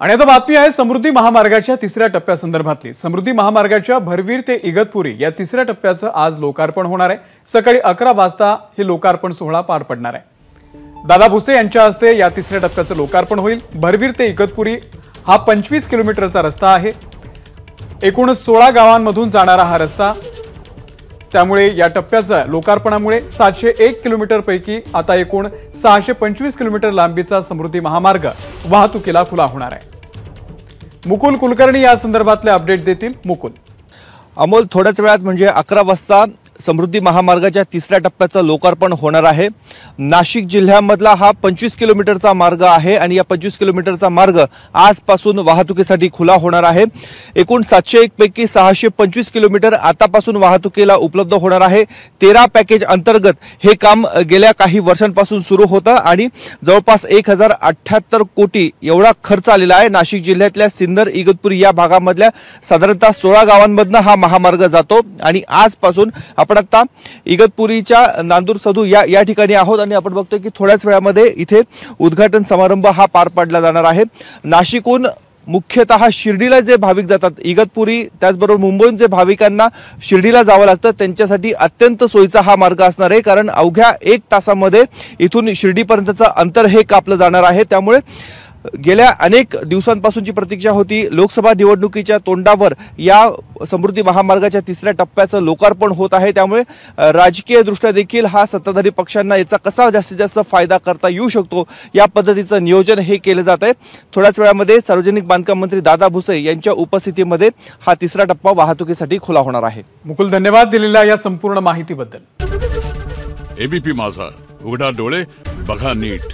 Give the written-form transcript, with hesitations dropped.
आणि आता बातमी आहे समृद्धी महामार्गाच्या तिसऱ्या टप्प्यासंदर्भातली। समृद्धी महामार्गाच्या भरवीर ते इगतपुरी या तिसऱ्या टप्प्याचं आज लोकार्पण होणार आहे। सकाळी 11 वाजता हे लोकार्पण सोहळा पार पडणार आहे। दादा भुसे यांच्या हस्ते या तिसऱ्या टप्प्याचं लोकार्पण होईल। भरवीर ते इगतपुरी हा 25 किलोमीटरचा रस्ता आहे। एकूण 16 गावांमधून जाणारा हा रस्ता, त्यामुळे या टप्प्याच्या लोकार्पणामुळे 701 किलोमीटर पैकी आता एकूण 625 किलोमीटर लांबीचा समृद्धी महामार्ग वाहतुकीला खुला होणार आहे। मुकुल कुलकर्णी या संदर्भातले अपडेट देतील। मुकुल। अमोल, थोड्याच वेळात म्हणजे 11 वाजता समृद्धी महामार्गाच्या तिसऱ्या टप्प्याचं लोकार्पण होणार आहे। नाशिक जिल्ह्यामधला हा 25 किलोमीटरचा मार्ग आहे आणि या 25 किलोमीटरचा मार्ग आजपासून वाहतुकीसाठी खुला होणार आहे। एकूण 701 पैकी 625 किलोमीटर आतापासून वाहतुकीला उपलब्ध होणार आहे। 13 पॅकेज अंतर्गत हे काम गेल्या काही वर्षांपासून सुरू होतं आणि जवळपास 1078 कोटी एवढा खर्च आलेला आहे। नाशिक जिल्ह्यातल्या सिन्नर इगतपुरी या भागामधल्या साधारणतः 16 गावांमधनं हा महामार्ग जातो आणि आजपासून आपण आता इगतपुरीच्या नांदूर सदू या ठिकाणी आहोत आणि आपण बघतोय की थोड्याच वेळामध्ये इथे उद्घाटन समारंभ हा पार पाडला जाणार आहे। नाशिकहून मुख्यतः शिर्डीला जे भाविक जातात, इगतपुरी त्याचबरोबर मुंबईहून जे भाविकांना शिर्डीला जावं लागतं त्यांच्यासाठी अत्यंत सोयीचा हा मार्ग असणार आहे, कारण अवघ्या 1 तासामध्ये इथून शिर्डीपर्यंतचं अंतर हे कापलं जाणार आहे। त्यामुळे गेल्या अनेक दिवसांपासूनची प्रतीक्षा होती। लोकसभा निवडणुकीच्या तोंडावर या समृद्धी महामार्गाच्या तिसऱ्या टप्प्याचं लोकार्पण होत आहे। त्यामुळे राजकीय दृष्ट्या देखील हा सत्ताधारी पक्षांना याचा कसा जास्तीत जास्त फायदा करता येऊ शकतो या पद्धतीचं नियोजन हे केलं जात आहे। थोड्याच वेळामध्ये सार्वजनिक बांधकाम मंत्री दादा भुसे यांच्या उपस्थितीमध्ये हा तिसरा टप्पा वाहतुकीसाठी खुला होणार आहे। मुकुल, धन्यवाद दिलेल्या या संपूर्ण माहितीबद्दल। एबीपी माझा, उघडा डोळे बघा नीट।